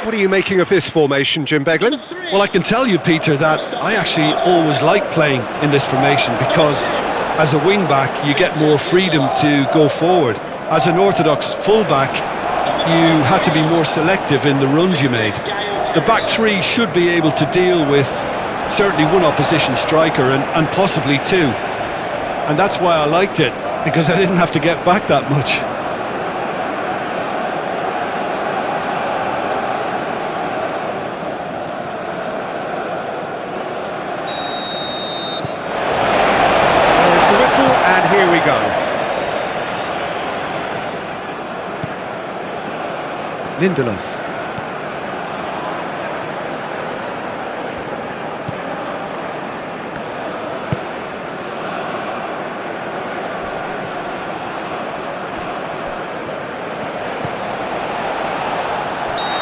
What are you making of this formation, Jim Beglin? Well, I can tell you, Peter, that I actually always like playing in this formation because as a wing-back, you get more freedom to go forward. As an orthodox full-back, you had to be more selective in the runs you made. The back three should be able to deal with certainly one opposition striker and possibly two. And that's why I liked it, because I didn't have to get back that much. There's the whistle, and here we go. Lindelof.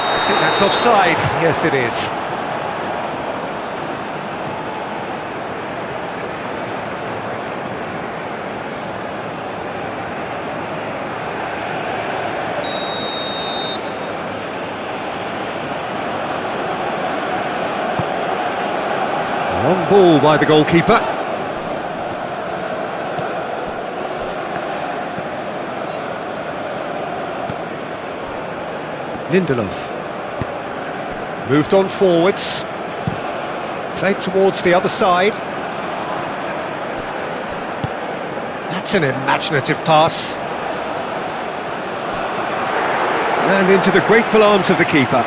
I think that's offside. Yes, it is. Long ball by the goalkeeper. Lindelof. Moved on forwards. Played towards the other side. That's an imaginative pass. And into the grateful arms of the keeper.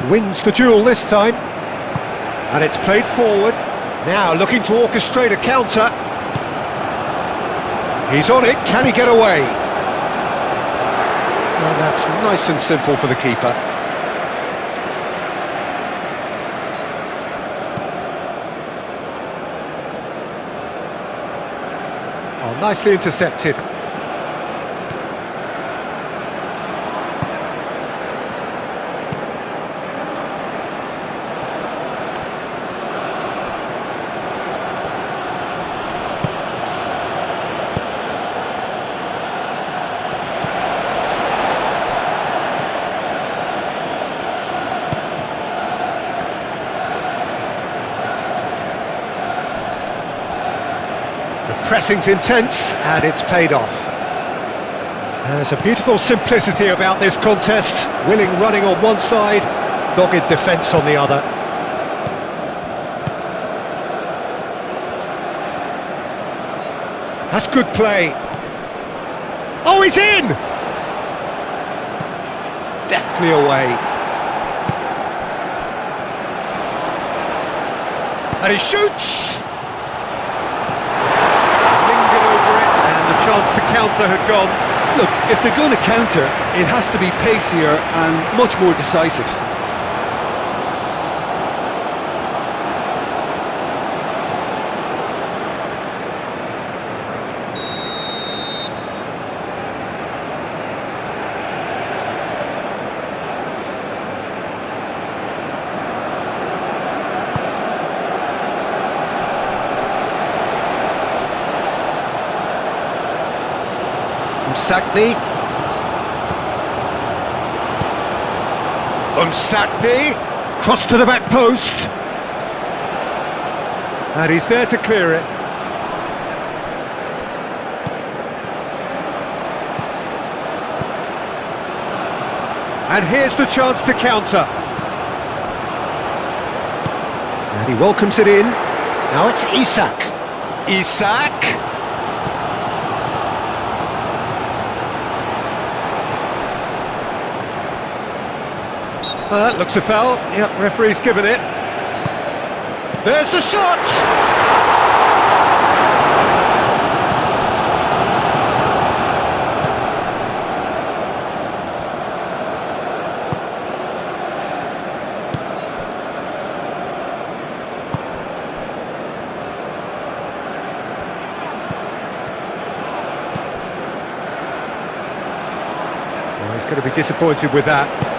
Wins the duel this time. And it's played forward. Now looking to orchestrate a counter. He's on it. Can he get away? Well, that's nice and simple for the keeper. Oh, nicely intercepted. Pressing's intense, and it's paid off. There's a beautiful simplicity about this contest. Willing running on one side, dogged defence on the other. That's good play. Oh, he's in! Deftly away. And he shoots! Chance to counter had gone. Look, if they're going to counter, it has to be pacier and much more decisive. Umsakni, cross to the back post. And he's there to clear it. And here's the chance to counter. And he welcomes it in. Now it's Isak. Isak. That looks a foul. Yep, referee's given it. There's the shot! Well, he's going to be disappointed with that.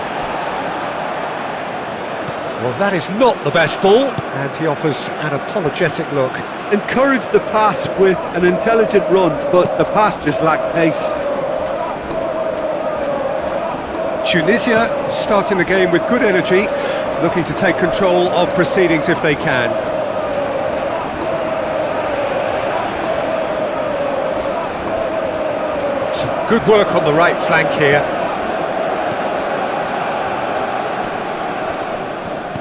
Well, that is not the best ball, and he offers an apologetic look. Encourage the pass with an intelligent run, but the pass just lacked pace. Tunisia starting the game with good energy, looking to take control of proceedings if they can. Some good work on the right flank here.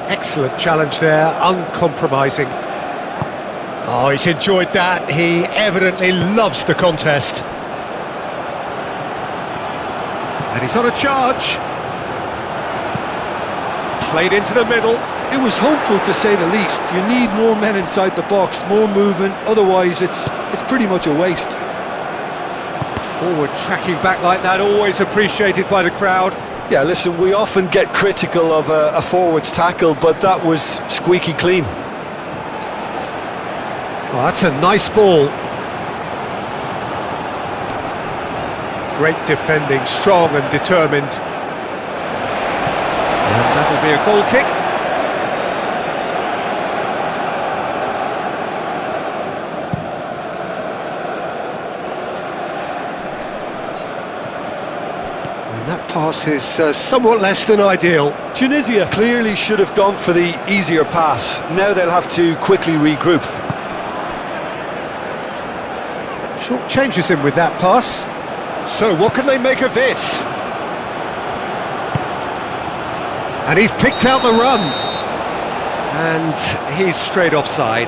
Excellent challenge there, uncompromising. Oh, he's enjoyed that. He evidently loves the contest. And he's on a charge. Played into the middle. It was hopeful, to say the least. You need more men inside the box, more movement, otherwise it's pretty much a waste. Forward tracking back like that, always appreciated by the crowd. Yeah, listen, we often get critical of a forward's tackle, but that was squeaky clean. Oh, that's a nice ball. Great defending, strong and determined. And that'll be a goal kick. And that pass is somewhat less than ideal. Tunisia clearly should have gone for the easier pass. Now they'll have to quickly regroup. Short changes him with that pass. So what can they make of this? And he's picked out the run. And he's straight offside.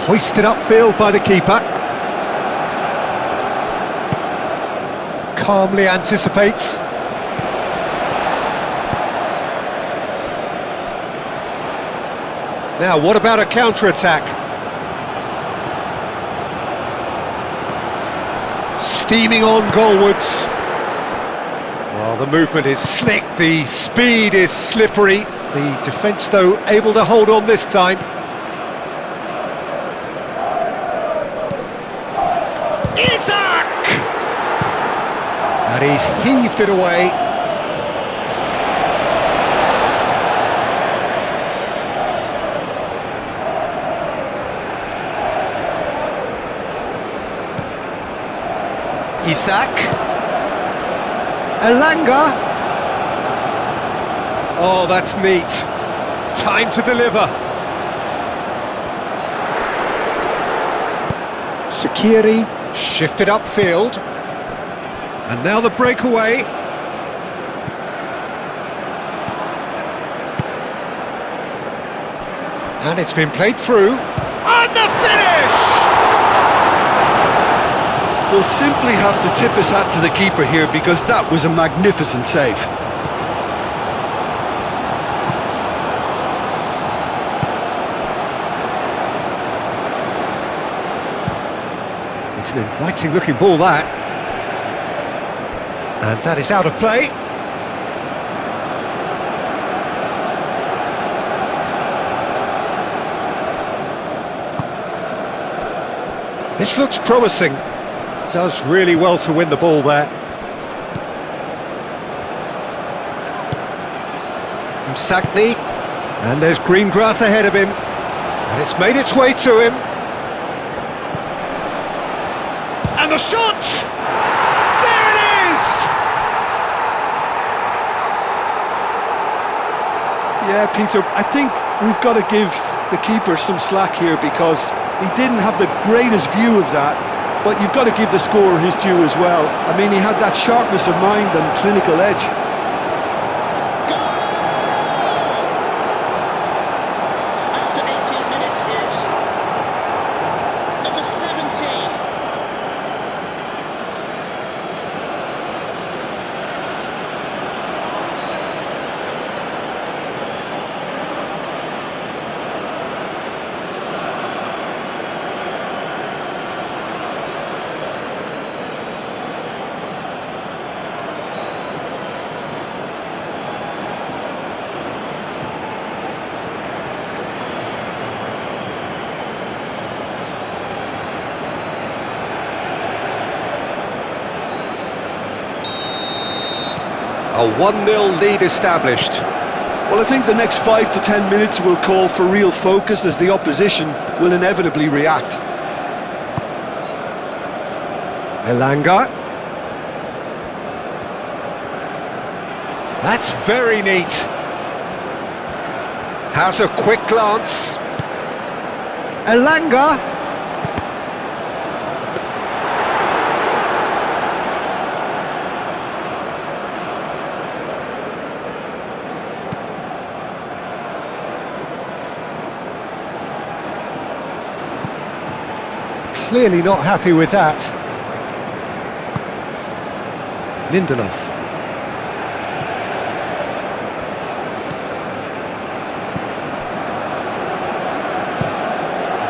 Hoisted upfield by the keeper. Calmly anticipates. Now, what about a counter-attack? Steaming on goalwards. Well, the movement is slick, the speed is slippery. The defence, though, able to hold on this time. And he's heaved it away. Isak. Elanga. Oh, that's neat. Time to deliver. Shaqiri shifted upfield. And now the breakaway. And it's been played through. And the finish! We'll simply have to tip his hat to the keeper here, because that was a magnificent save. It's an inviting looking ball, that. And that is out of play. This looks promising. Does really well to win the ball there. Msakni. And there's green grass ahead of him. And it's made its way to him. And the shot! There it is! Yeah, Peter, I think we've got to give the keeper some slack here, because he didn't have the greatest view of that, but you've got to give the scorer his due as well. I mean, he had that sharpness of mind and clinical edge. After 18 minutes is number 17. A 1-0 lead established. Well, I think the next 5 to 10 minutes will call for real focus as the opposition will inevitably react. Elanga. That's very neat. Has a quick glance. Elanga. Clearly not happy with that. Lindelof.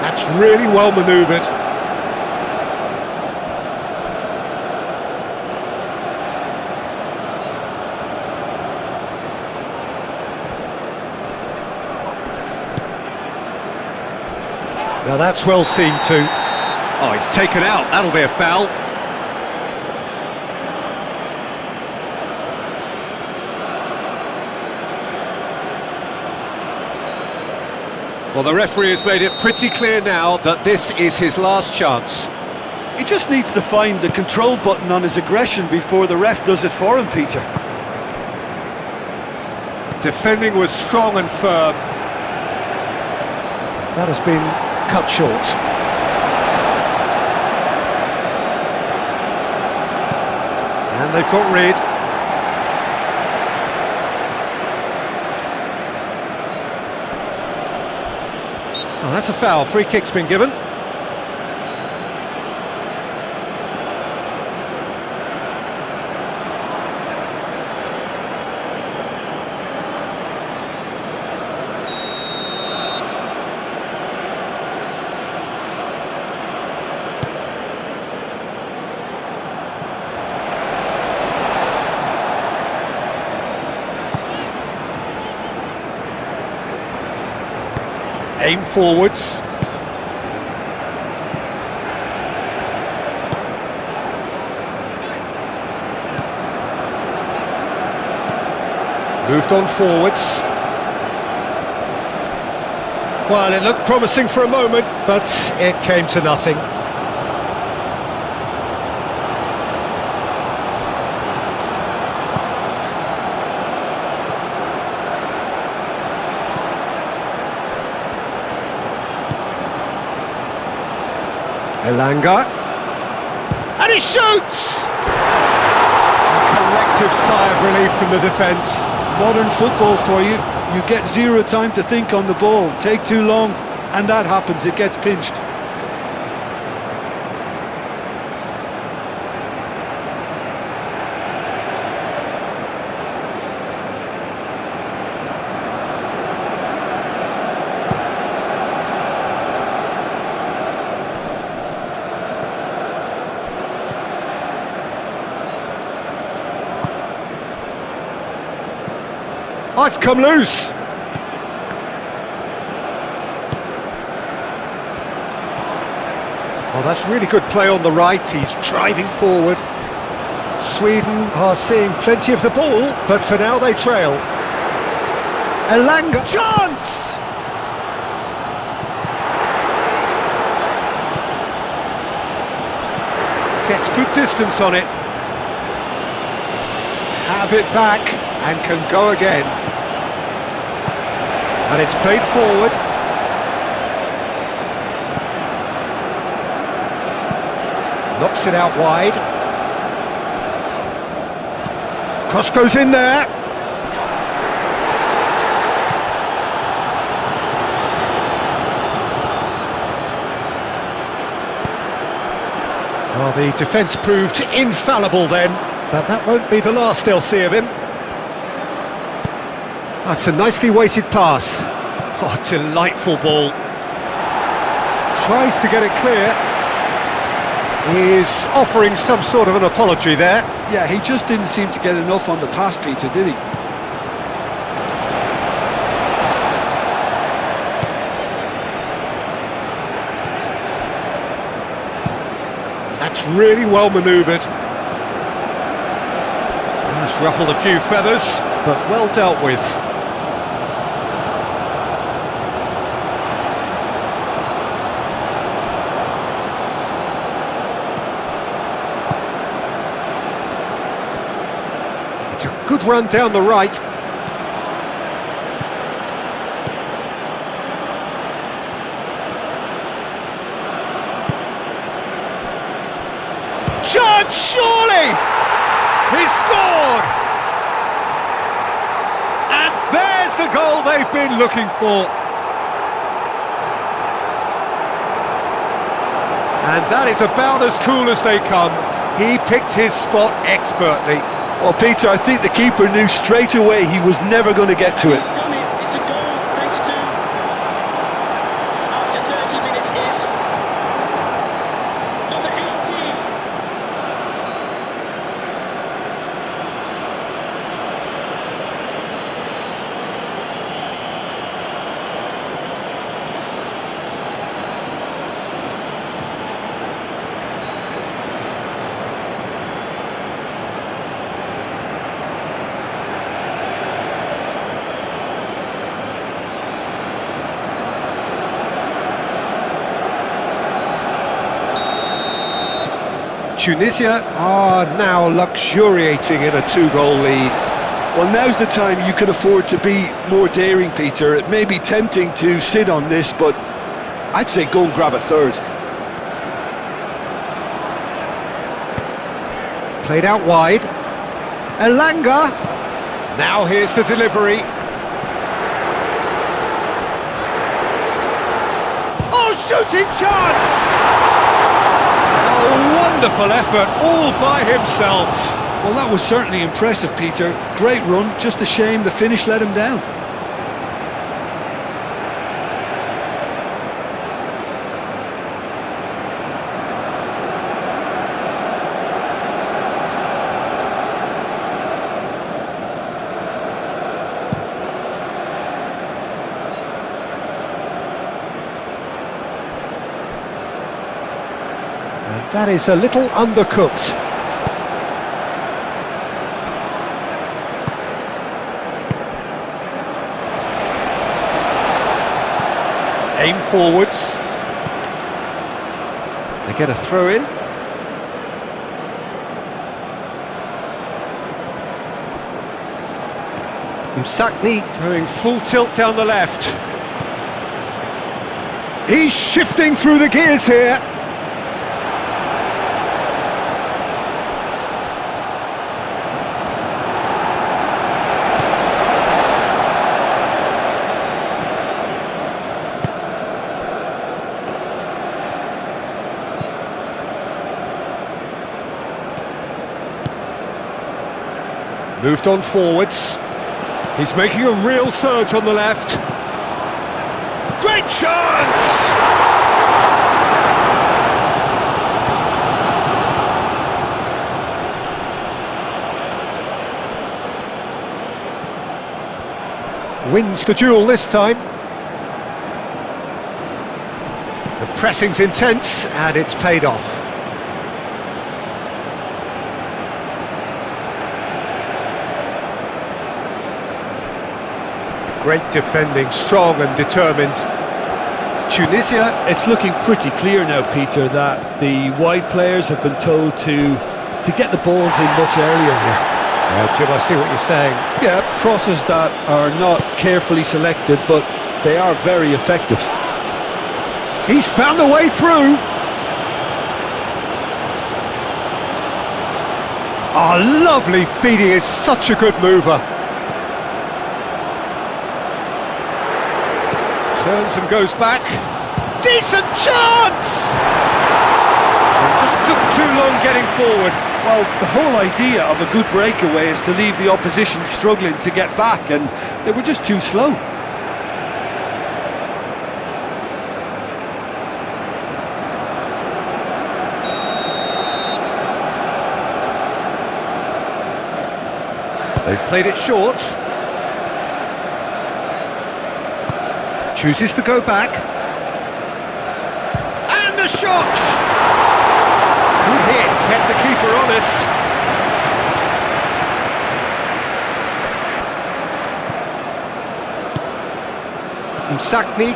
That's really well manoeuvred. Now that's well seen too. Oh, he's taken out. That'll be a foul. Well, the referee has made it pretty clear now that this is his last chance. He just needs to find the control button on his aggression before the ref does it for him, Peter. Defending was strong and firm. That has been cut short. And they've got rid. Oh, that's a foul. Free kick's been given. Aim forwards. Moved on forwards. Well, it looked promising for a moment, but it came to nothing. Elanga, and he shoots! A collective sigh of relief from the defence. Modern football for you. You get zero time to think on the ball. Take too long, and that happens. It gets pinched. Oh, it's come loose. Well, that's really good play on the right. He's driving forward. Sweden are seeing plenty of the ball, but for now they trail. Elanga, chance! Gets good distance on it. Have it back and can go again. And it's played forward. Knocks it out wide. Cross goes in there. Well, the defence proved infallible then, but that won't be the last they'll see of him. That's a nicely weighted pass. Oh, delightful ball. Tries to get it clear. He's offering some sort of an apology there. Yeah, he just didn't seem to get enough on the pass, Peter, did he? That's really well manoeuvred. It's ruffled a few feathers, but well dealt with. It's a good run down the right. Chance, surely! He's scored! And there's the goal they've been looking for. And that is about as cool as they come. He picked his spot expertly. Well, Peter, I think the keeper knew straight away he was never going to get to it. He's done it. It's a goal thanks to, after 30 minutes, is number 18. Tunisia are now luxuriating in a 2-goal lead. Well, now's the time you can afford to be more daring, Peter. It may be tempting to sit on this, but I'd say go and grab a third. Played out wide. Elanga. Now here's the delivery. Oh, shooting chance! A wonderful effort, all by himself. Well, that was certainly impressive, Peter. Great run, just a shame the finish let him down. And that is a little undercooked. Aim forwards. They get a throw in. Msakni going full tilt down the left. He's shifting through the gears here. Moved on forwards. He's making a real surge on the left. Great chance! Wins the duel this time. The pressing's intense and it's paid off. Great defending, strong and determined. Tunisia. It's looking pretty clear now, Peter, that the wide players have been told to get the balls in much earlier here. Yeah, Jim, I see what you're saying. Yeah, crosses that are not carefully selected, but they are very effective. He's found a way through. Oh, lovely feed. He is such a good mover. Turns and goes back. Decent chance! It just took too long getting forward. Well, the whole idea of a good breakaway is to leave the opposition struggling to get back, and they were just too slow. They've played it short. Chooses to go back. And the shot! Good hit, kept the keeper honest. Sakni.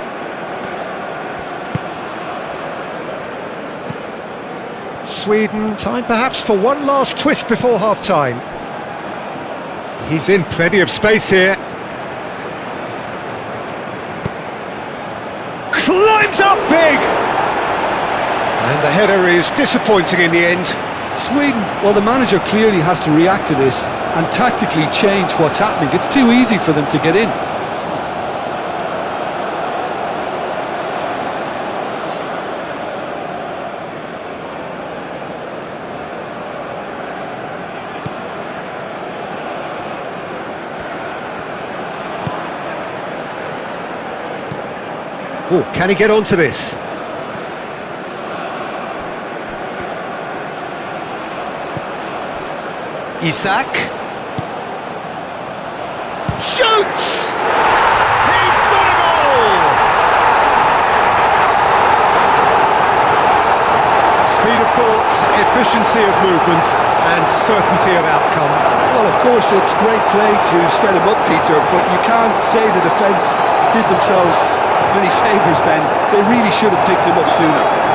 Sweden, time perhaps for one last twist before half-time. He's in plenty of space here. Climbs up big! And the header is disappointing in the end. Sweden, well, the manager clearly has to react to this and tactically change what's happening. It's too easy for them to get in. Oh, can he get onto this? Isak. Shoots! He's got a goal! Speed of thought, efficiency of movement, and certainty of outcome. Well, of course, it's great play to set him up, Peter, but you can't say the defence did themselves many favours then. They really should have picked him up sooner.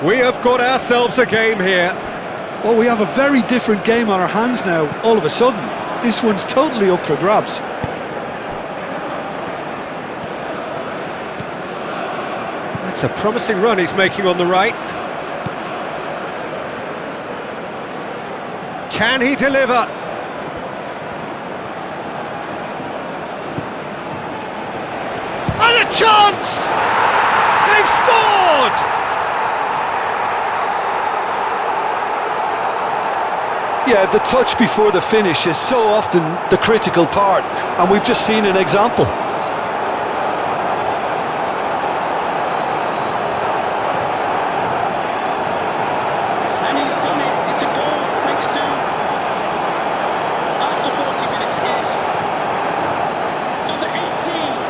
We have got ourselves a game here. Well, we have a very different game on our hands now, all of a sudden. This one's totally up for grabs. That's a promising run he's making on the right. Can he deliver? And a chance! They've scored! Yeah, the touch before the finish is so often the critical part, and we've just seen an example. And he's done it. It's a goal thanks to, after 40 minutes, is number 18.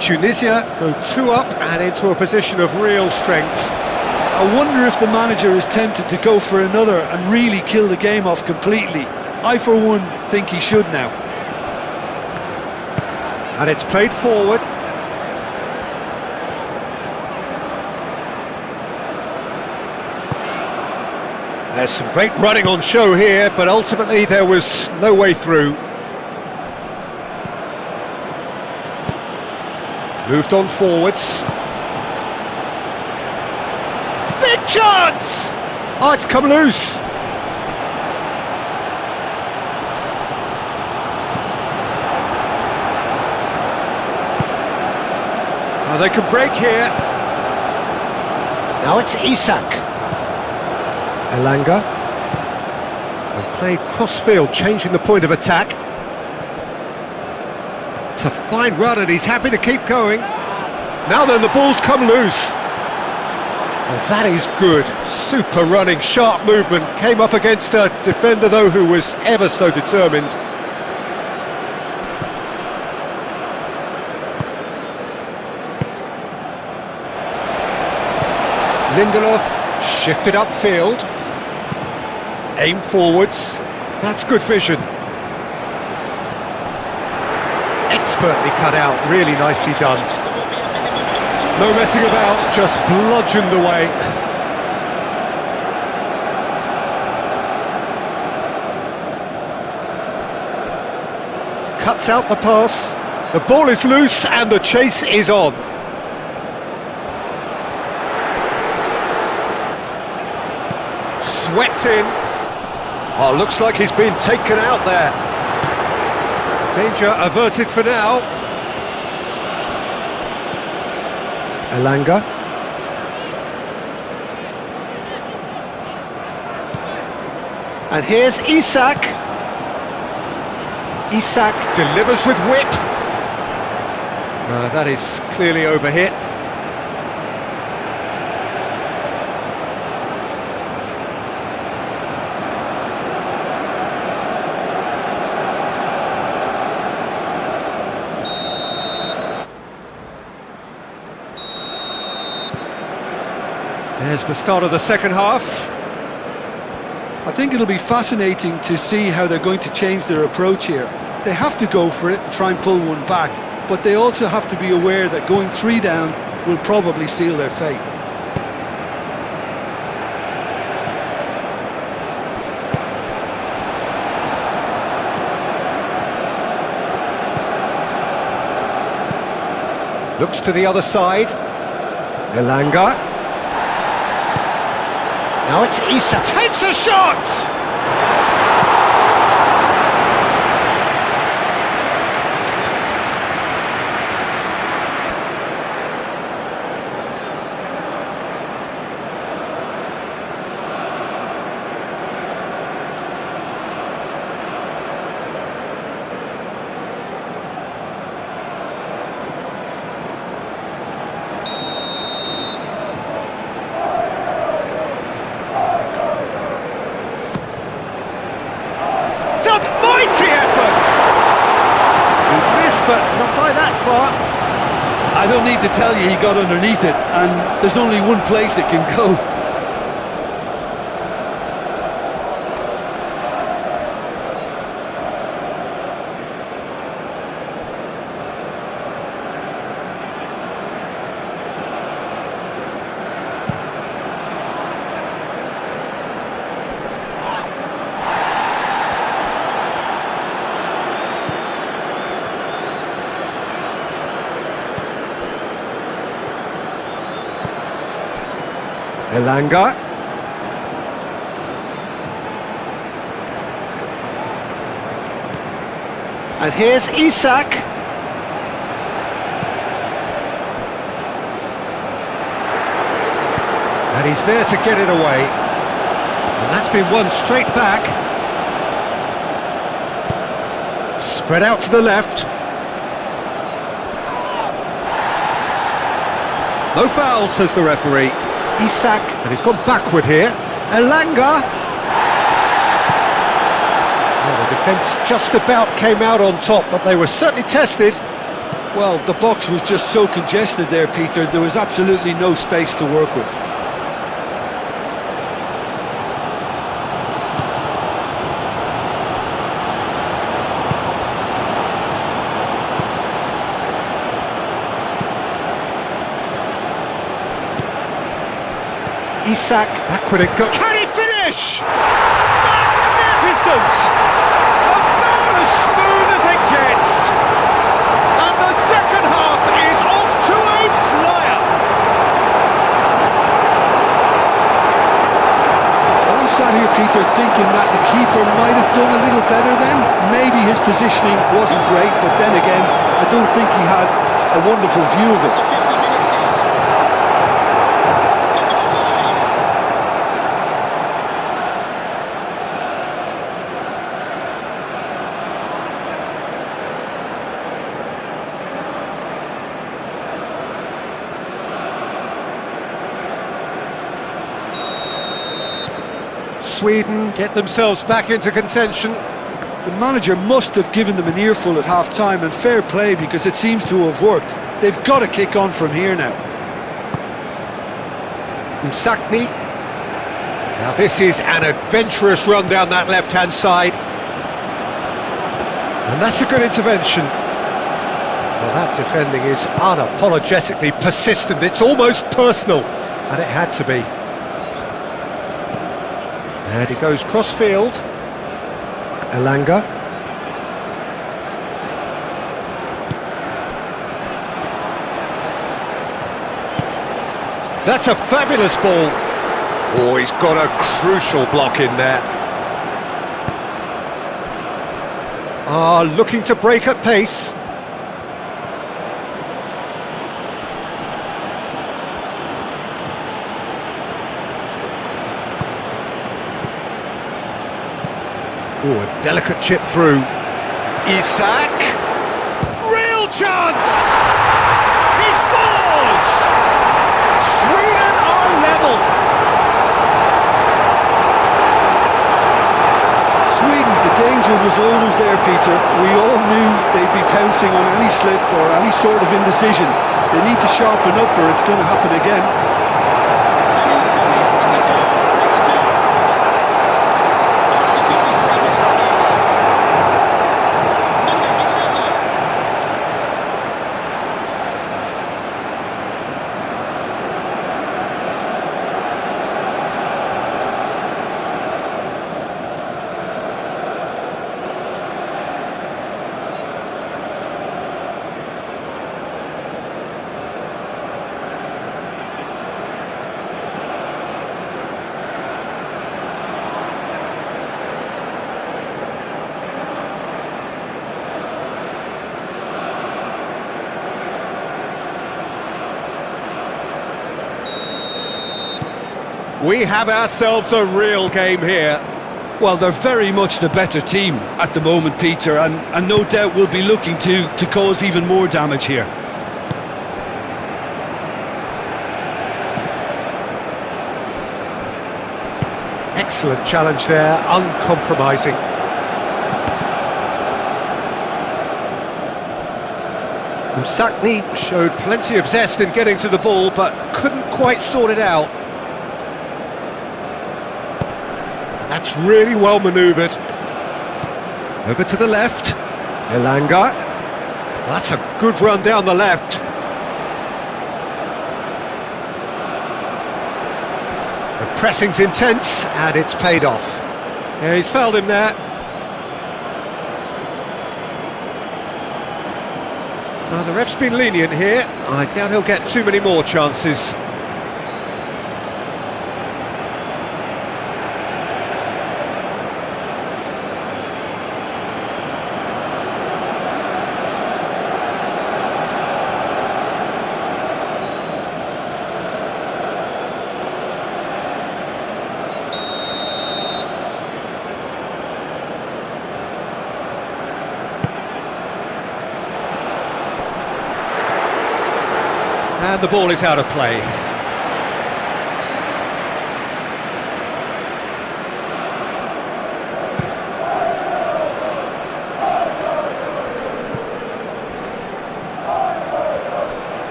Tunisia go 2 up and into a position of real strength. I wonder if the manager is tempted to go for another and really kill the game off completely. I, for one, think he should now. And it's played forward. There's some great running on show here, but ultimately there was no way through. Moved on forwards. Big chance! Oh, it's come loose. Oh, they can break here. Now it's Isak. Elanga. And played cross-field, changing the point of attack. It's a fine run and he's happy to keep going. Now then, the ball's come loose. Oh, that is good. Super running, sharp movement. Came up against a defender, though, who was ever so determined. Lindelof shifted upfield. Aim forwards. That's good vision. Expertly cut out, really nicely done. No messing about, just bludgeoned away. Cuts out the pass. The ball is loose and the chase is on. swept in. Oh, looks like he's been taken out there. Danger averted for now. Elanga. And here's Isak. Isak delivers with whip. That is clearly overhit. There's the start of the second half. I think it'll be fascinating to see how they're going to change their approach here. They have to go for it and try and pull one back, but they also have to be aware that going 3 down will probably seal their fate. Looks to the other side. Elanga. Now it's Isak. Takes a shot! It's a mighty effort! He's missed, but not by that far. I don't need to tell you he got underneath it, and there's only one place it can go. Elanga. And here's Isak. And he's there to get it away. And that's been won straight back. Spread out to the left. No foul, says the referee. Isak, and he's gone backward here. Elanga. Well, the defence just about came out on top, but they were certainly tested. Well, the box was just so congested there, Peter, there was absolutely no space to work with. Isak, backward it goes. Can he finish? Magnificent! About as smooth as it gets. And the second half is off to a flyer. Well, I'm sat here, Peter, thinking that the keeper might have done a little better then. Maybe his positioning wasn't great, but then again, I don't think he had a wonderful view of it. Sweden get themselves back into contention. The manager must have given them an earful at half-time, and fair play, because it seems to have worked. They've got to kick on from here now. Msakni. Now this is an adventurous run down that left-hand side. And that's a good intervention. Well, that defending is unapologetically persistent. It's almost personal, and it had to be. And he goes cross-field. Elanga. That's a fabulous ball. Oh, he's got a crucial block in there. Looking to break at pace. Oh, a delicate chip through. Isak. Real chance! He scores! Sweden are level. Sweden, the danger was always there, Peter. We all knew they'd be pouncing on any slip or any sort of indecision. They need to sharpen up or it's going to happen again. That is done. It's a goal. Next two. After the 53 minutes is number 11. We have ourselves a real game here. Well, they're very much the better team at the moment, Peter, and no doubt will be looking to cause even more damage here. Excellent challenge there, uncompromising. Msakni showed plenty of zest in getting to the ball, but couldn't quite sort it out. That's really well manoeuvred. Over to the left. Elanga. That's a good run down the left. The pressing's intense, and it's paid off. Yeah, he's fouled him there. Now, the ref's been lenient here. I doubt he'll get too many more chances. And the ball is out of play.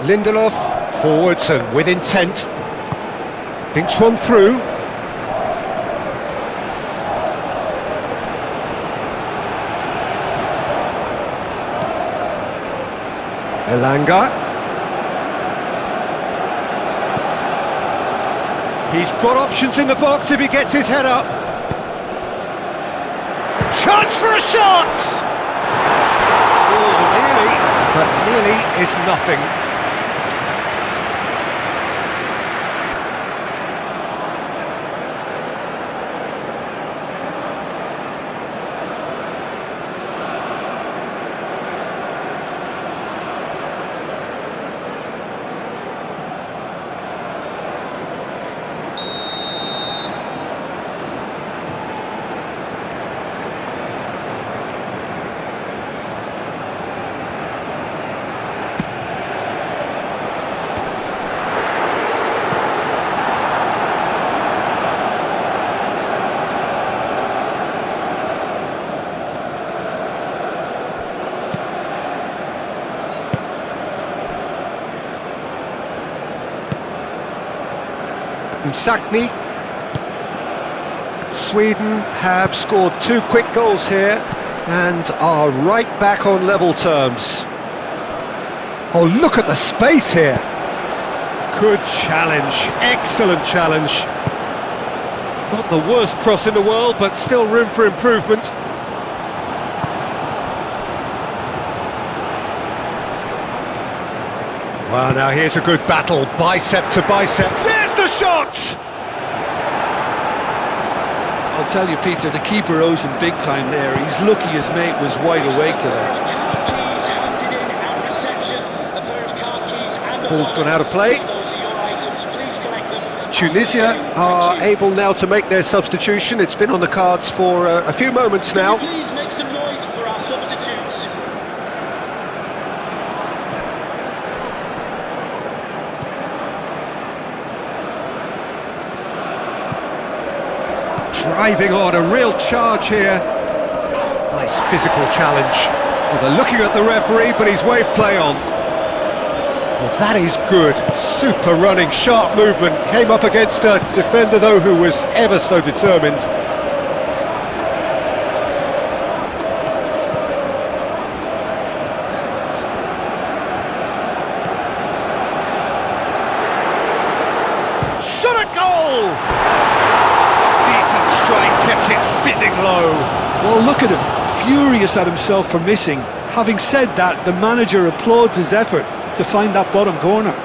Lindelof forwards and with intent. Thinks one through. Elanga. He's got options in the box if he gets his head up. Chance for a shot! Oh, nearly, but nearly is nothing. Msakni. Sweden have scored 2 quick goals here and are right back on level terms. Oh, look at the space here. Good challenge, excellent challenge. Not the worst cross in the world, but still room for improvement. Well, now here's a good battle, bicep to bicep. There's the the shot! I'll tell you, Peter, the keeper owes him big time there. He's lucky his mate was wide awake to that. Car keys handed in at reception. A pair of car keys and a Ball's gone wallet. out of play. If those are your items, please collect them. Tunisia are Thank you. able now to make their substitution. It's been on the cards for a few moments Can you now. please make some noise for our substitutes? Driving on, a real charge here. Nice physical challenge. Well, they're looking at the referee, but he's waved play on. Well, that is good. Super running, sharp movement. Came up against a defender, though, who was ever so determined. Shot at goal! Decent strike, kept it fizzing low. Well, look at him, furious at himself for missing. Having said that, the manager applauds his effort to find that bottom corner.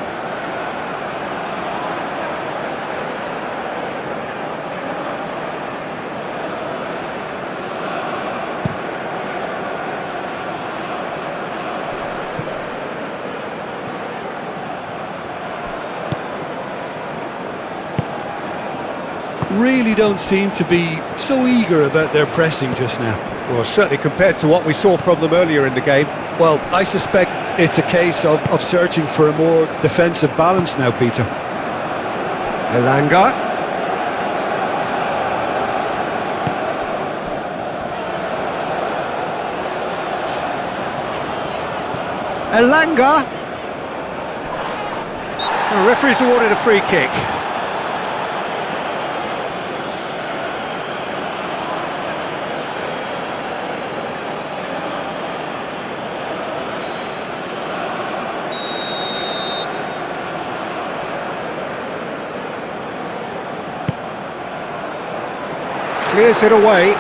Really don't seem to be so eager about their pressing just now. Well, certainly compared to what we saw from them earlier in the game. Well, I suspect it's a case of searching for a more defensive balance now, Peter. Elanga. Elanga. The referee's awarded a free kick. Clears it away.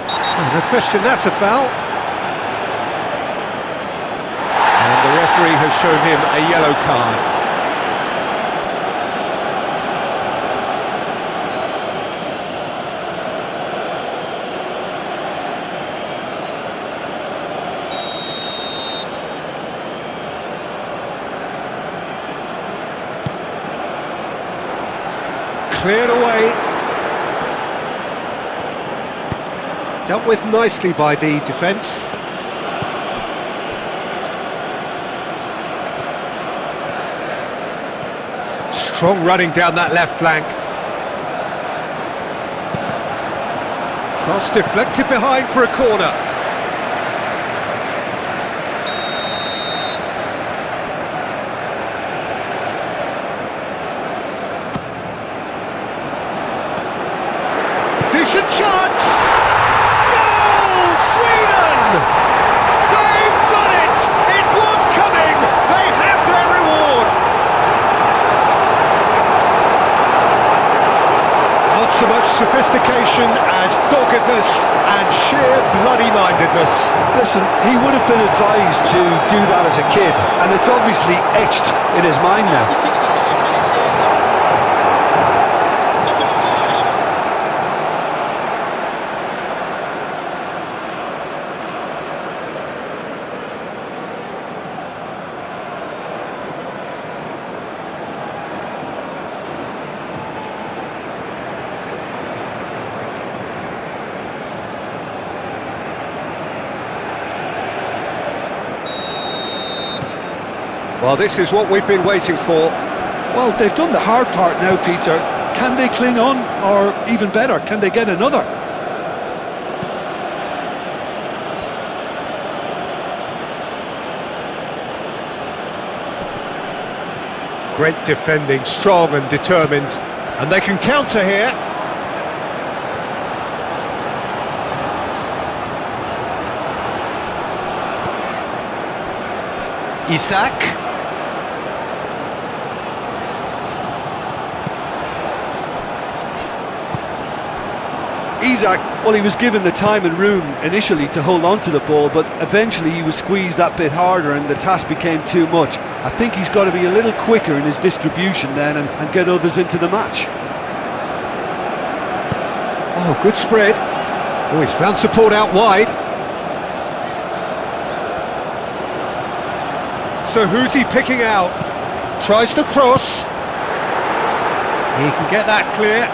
Oh, no question, that's a foul. And the referee has shown him a yellow card. Cleared away. Dealt with nicely by the defence. Strong running down that left flank. Cross deflected behind for a corner. Decent chance! Goal! Sweden! They've done it! It was coming! They have their reward! Not so much sophistication as doggedness and sheer bloody-mindedness. Listen, he would have been advised to do that as a kid, and it's obviously etched in his mind now. The 65 minutes is number 5. Well, this is what we've been waiting for. Well, they've done the hard part now, Peter. Can they cling on, or even better, can they get another? Great defending, strong and determined. And they can counter here. Isak. Isak, well, he was given the time and room initially to hold on to the ball, but eventually he was squeezed that bit harder and the task became too much. I think he's got to be a little quicker in his distribution then and get others into the match. Oh, good spread. Oh, he's found support out wide. So who's he picking out? Tries to cross. He can get that clear.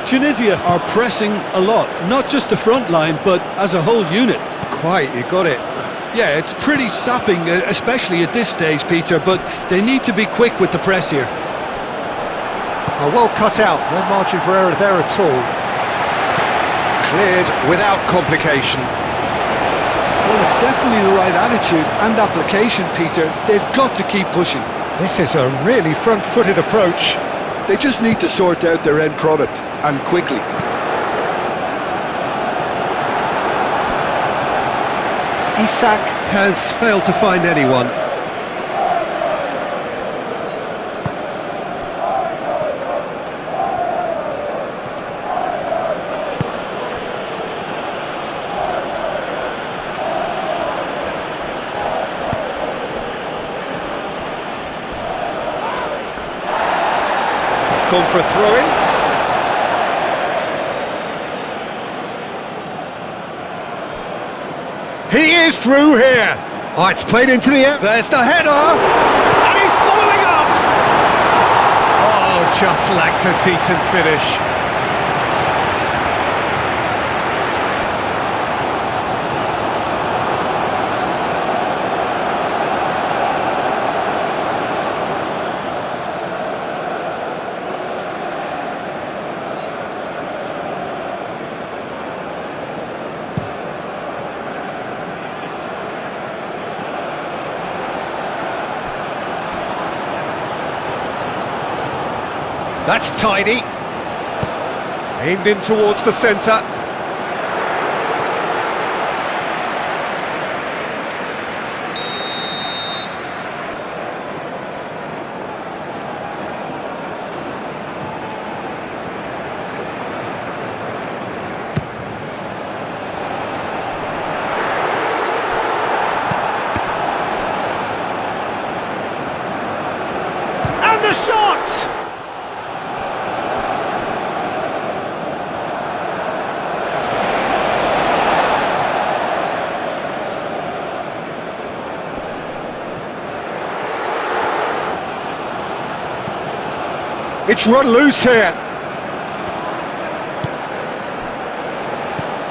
Tunisia are pressing a lot, not just the front line, but as a whole unit. Quite, you got it. Yeah, it's pretty sapping, especially at this stage, Peter, but they need to be quick with the press here. Oh, well cut out, no margin for error there at all. Cleared without complication. Well, it's definitely the right attitude and application, Peter. They've got to keep pushing. This is a really front-footed approach. They just need to sort out their end product, and quickly. Isak has failed to find anyone. It's gone for a throw-in. He is through here. Oh, it's played into the air. There's the header. And he's following up. Oh, just lacked a decent finish. That's tidy. Aimed in towards the centre. And the shot! It's run loose here.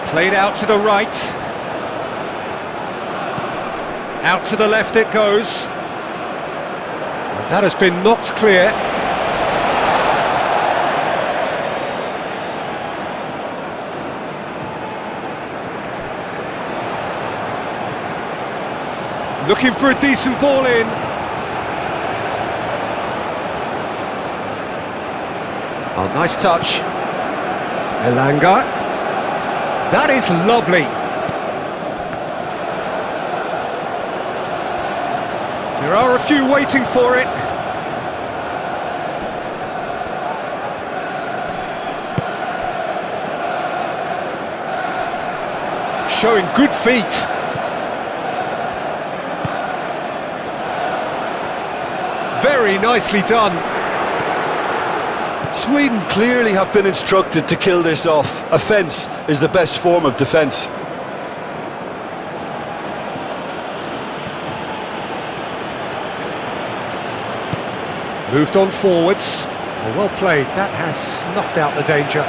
Played out to the right. Out to the left it goes. And that has been knocked clear. Looking for a decent ball in. Oh, nice touch. Elanga. That is lovely. There are a few waiting for it. Showing good feet. Very nicely done. Sweden clearly have been instructed to kill this off. Offence is the best form of defence. Moved on forwards. Well played, that has snuffed out the danger.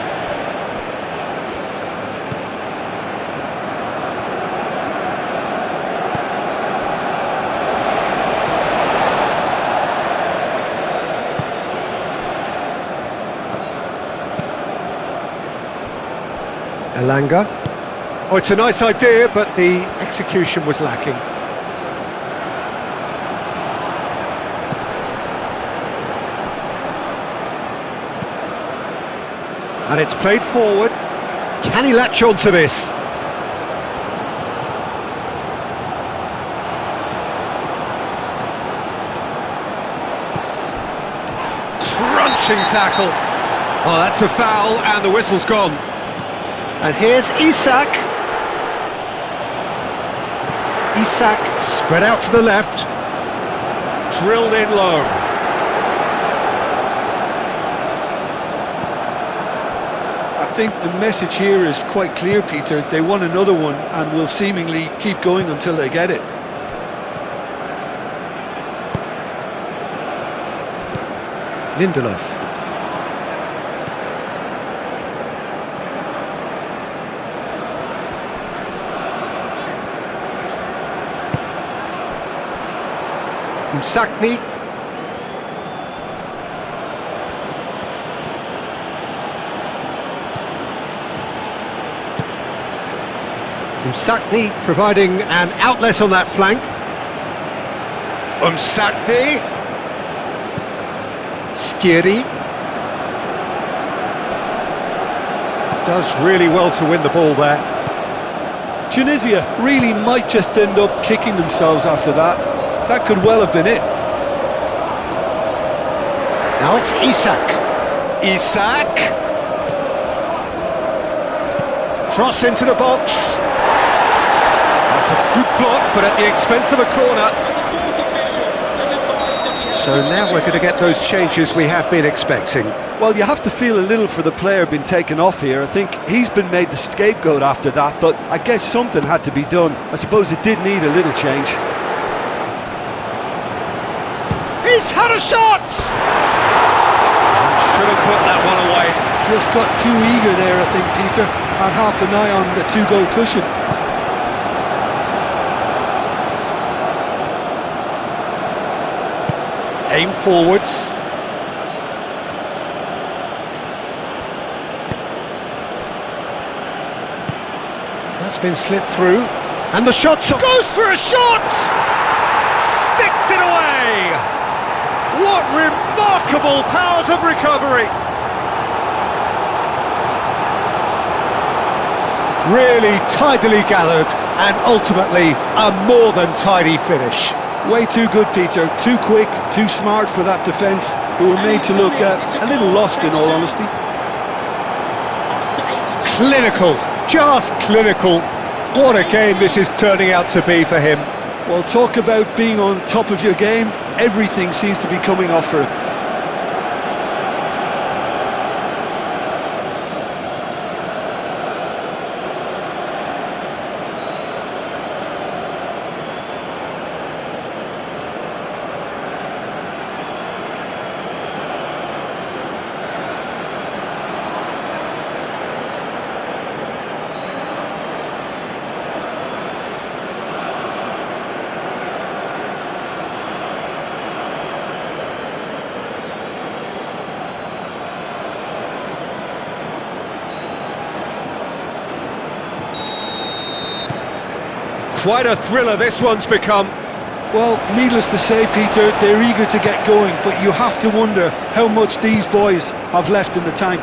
Elanga. Oh, it's a nice idea, but the execution was lacking. And it's played forward. Can he latch on to this? Crunching tackle. Oh, that's a foul, and the whistle's gone. And here's Isak. Isak spread out to the left. Drilled in low. I think the message here is quite clear, Peter. They want another one and will seemingly keep going until they get it. Lindelof. Msakni. Msakni providing an outlet on that flank. Msakni. Skiri. Does really well to win the ball there. Tunisia really might just end up kicking themselves after that. That could well have been it. Now it's Isak. Isak. Cross into the box. That's a good block, but at the expense of a corner. So now we're going to get those changes we have been expecting. Well, you have to feel a little for the player being taken off here. I think he's been made the scapegoat after that, but I guess something had to be done. I suppose it did need a little change. He's had a shot! Should have put that one away. Just got too eager there, I think, Peter. Had half an eye on the two-goal cushion. Aim forwards. That's been slipped through. And the shot's on. Goes for a shot! Sticks it away! What remarkable powers of recovery! Really tidily gathered, and ultimately a more than tidy finish. Way too good, Peter. Too quick, too smart for that defence, who were made to look a little lost, in all honesty. Clinical, just clinical. What a game this is turning out to be for him. Well, talk about being on top of your game. Everything seems to be coming off for him. Quite a thriller this one's become. Well, needless to say, Peter, they're eager to get going, but you have to wonder how much these boys have left in the tank.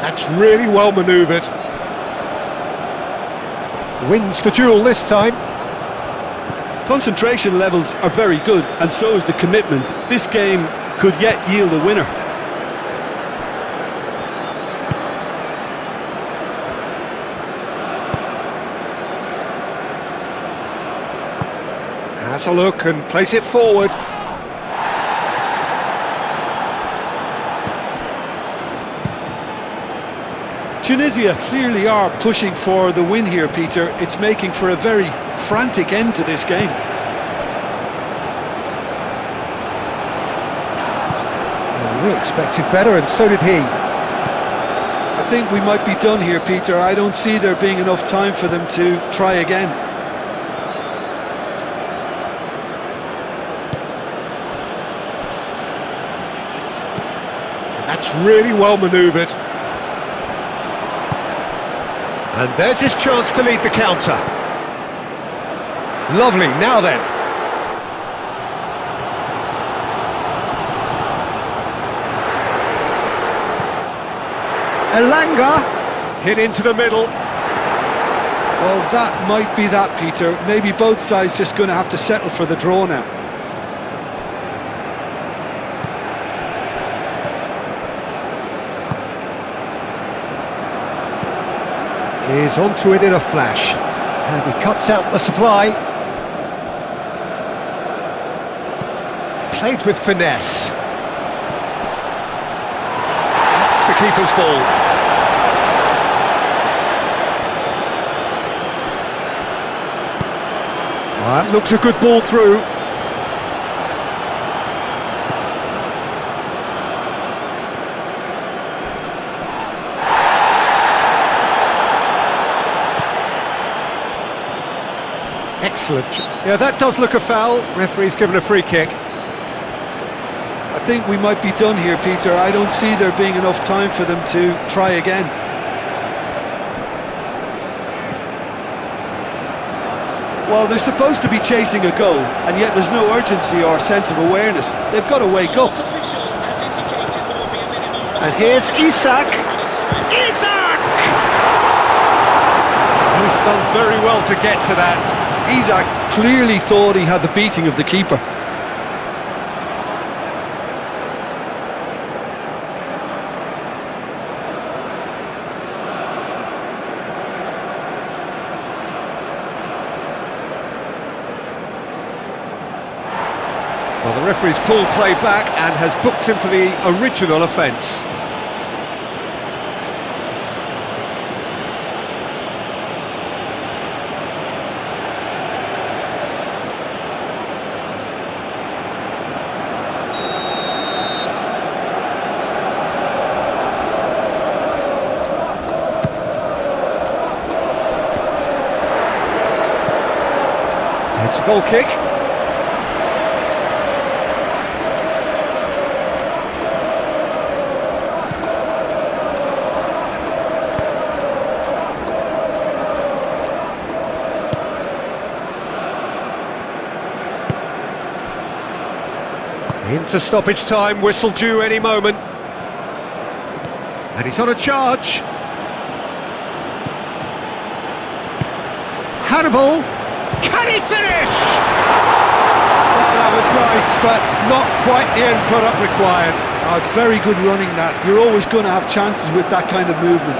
That's really well manoeuvred. Wins the duel this time. Concentration levels are very good, and so is the commitment. This game could yet yield a winner. Has a look and plays it forward. Tunisia clearly are pushing for the win here, Peter. It's making for a very frantic end to this game. Well, we expected better, and so did he. I think we might be done here, Peter. I don't see there being enough time for them to try again. That's really well manoeuvred. And there's his chance to lead the counter. Lovely, now then. Elanga hit into the middle. Well, that might be that, Peter. Maybe both sides just going to have to settle for the draw now. He's onto it in a flash, and he cuts out the supply. Played with finesse. That's the keeper's ball. That looks a good ball through. Excellent. Yeah, that does look a foul. Referee's given a free kick. I think we might be done here, Peter. I don't see there being enough time for them to try again. Well, they're supposed to be chasing a goal, and yet there's no urgency or sense of awareness. They've got to wake up. And here's Isak. Isak! He's done very well to get to that. Isak clearly thought he had the beating of the keeper. Well, the referee's pulled play back and has booked him for the original offence. It's a goal kick. Into stoppage time, whistle due any moment. And he's on a charge. Hannibal, can he finish? Oh, that was nice, but not quite the end product required. Oh, it's very good running that. You're always going to have chances with that kind of movement.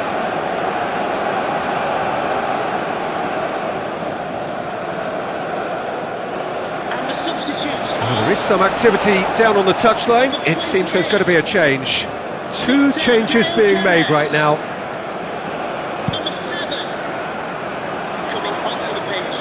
There is some activity down on the touchline. It seems there's going to be a change. Two changes being made right now. Number 7 coming onto the pitch.